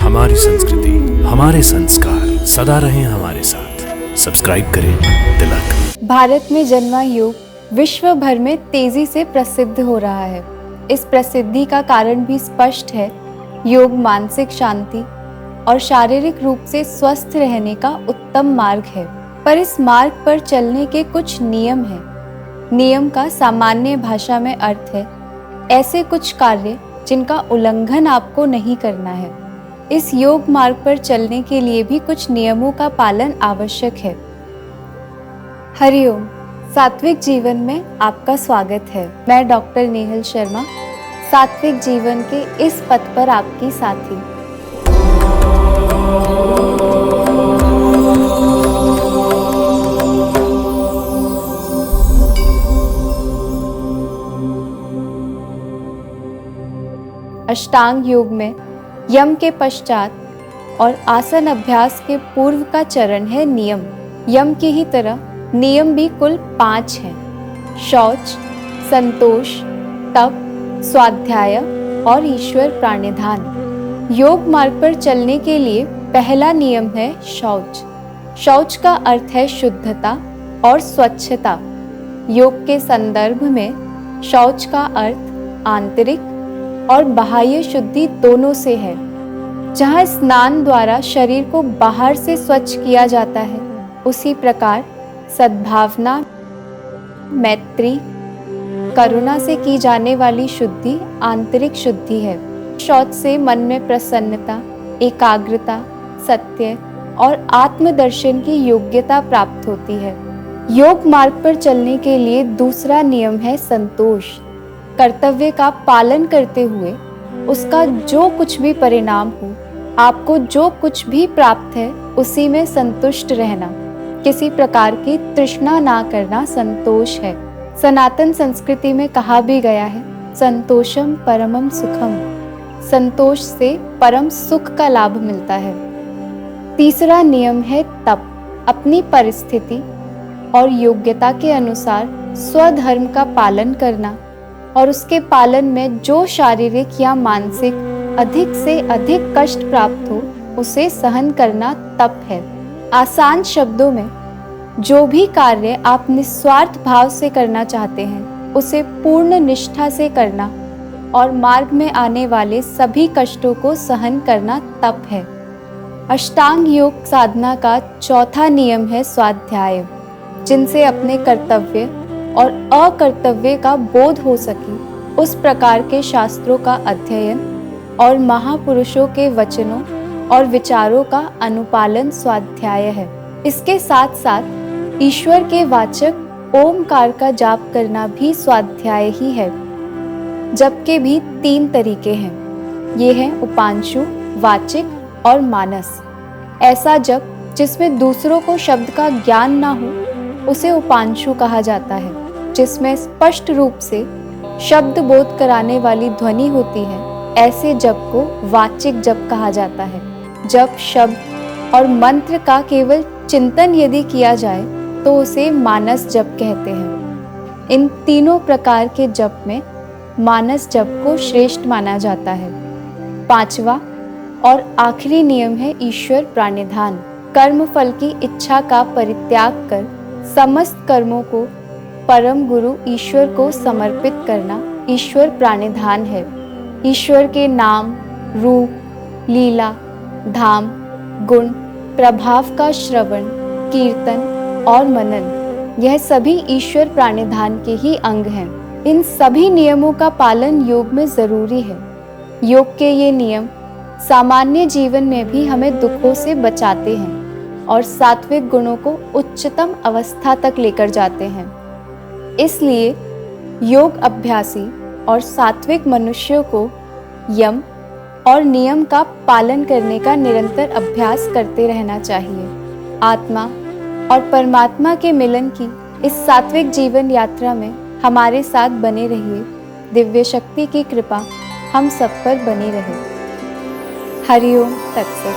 हमारी संस्कृति, हमारे संस्कार सदा रहें हमारे साथ। सब्सक्राइब करें तिलक। भारत में जन्मा योग विश्व भर में तेजी से प्रसिद्ध हो रहा है। इस प्रसिद्धि का कारण भी स्पष्ट है। योग मानसिक शांति और शारीरिक रूप से स्वस्थ रहने का उत्तम मार्ग है। पर इस मार्ग पर चलने के कुछ नियम हैं। नियम का सामान्य भाषा में अर्थ है ऐसे कुछ कार्य जिनका उल्लंघन आपको नहीं करना है। इस योग मार्ग पर चलने के लिए भी कुछ नियमों का पालन आवश्यक है। हरिओम। सात्विक जीवन में आपका स्वागत है। मैं डॉक्टर नेहल शर्मा, सात्विक जीवन के इस पथ पर आपकी साथी। अष्टांग योग में यम के पश्चात और आसन अभ्यास के पूर्व का चरण है नियम। यम की ही तरह नियम भी कुल 5 हैं। शौच, संतोष, तप, स्वाध्याय और ईश्वर प्राणिधान। योग मार्ग पर चलने के लिए पहला नियम है शौच। शौच का अर्थ है शुद्धता और स्वच्छता। योग के संदर्भ में शौच का अर्थ आंतरिक और बाह्य शुद्धि दोनों से है। जहाँ स्नान द्वारा शरीर को बाहर से स्वच्छ किया जाता है, उसी प्रकार सद्भावना, मैत्री, करुणा से की जाने वाली शुद्धि आंतरिक शुद्धि है। शौच से मन में प्रसन्नता, एकाग्रता, सत्य और आत्मदर्शन की योग्यता प्राप्त होती है। योग मार्ग पर चलने के लिए दूसरा नियम है संतोष। कर्तव्य का पालन करते हुए उसका जो कुछ भी परिणाम हो, आपको जो कुछ भी प्राप्त है उसी में संतुष्ट रहना, किसी प्रकार की तृष्णा ना करना संतोष है। सनातन संस्कृति में कहा भी गया है, संतोषम परमम सुखम। संतोष से परम सुख का लाभ मिलता है। तीसरा नियम है तप। अपनी परिस्थिति और योग्यता के अनुसार स्वधर्म का पालन करना और उसके पालन में जो शारीरिक या मानसिक अधिक से अधिक कष्ट प्राप्त हो उसे सहन करना तप है। आसान शब्दों में, जो भी कार्य आप निस्वार्थ भाव से करना चाहते हैं उसे पूर्ण निष्ठा से करना और मार्ग में आने वाले सभी कष्टों को सहन करना तप है। अष्टांग योग साधना का चौथा नियम है स्वाध्याय, जिनसे अपने कर्तव्य और अकर्तव्य का बोध हो सके उस प्रकार के शास्त्रों का अध्ययन और महापुरुषों के वचनों और विचारों का अनुपालन स्वाध्याय है। इसके साथ साथ ईश्वर के वाचक ओमकार का जाप करना भी स्वाध्याय ही है। जप के भी 3 तरीके हैं। ये हैं उपांशु, वाचिक और मानस। ऐसा जप जिसमें दूसरों को शब्द का ज्ञान ना हो उसे उपांशु कहा जाता है। जिसमें स्पष्ट रूप से शब्द बोध कराने वाली ध्वनि होती है, ऐसे जप को वाचिक जप कहा जाता है। जप शब्द और मंत्र का केवल चिंतन यदि किया जाए तो उसे मानस जप कहते हैं। इन तीनों प्रकार के जप में मानस जप को श्रेष्ठ माना जाता है। 5वां और आखिरी नियम है ईश्वर प्राणिधान। कर्म फल की इच्छा का परित्याग कर समस्त कर्मों को परम गुरु ईश्वर को समर्पित करना ईश्वर प्राणिधान है। ईश्वर के नाम, रूप, लीला, धाम, गुण, प्रभाव का श्रवण, कीर्तन और मनन, यह सभी ईश्वर प्राणिधान के ही अंग हैं। इन सभी नियमों का पालन योग में जरूरी है। योग के ये नियम सामान्य जीवन में भी हमें दुखों से बचाते हैं और सात्विक गुणों को उच्चतम अवस्था तक लेकर जाते हैं। इसलिए योग अभ्यासी और सात्विक मनुष्यों को यम और नियम का पालन करने का निरंतर अभ्यास करते रहना चाहिए। आत्मा और परमात्मा के मिलन की इस सात्विक जीवन यात्रा में हमारे साथ बने रहिए। दिव्य शक्ति की कृपा हम सब पर बनी रहे। हरिओम तत्सत।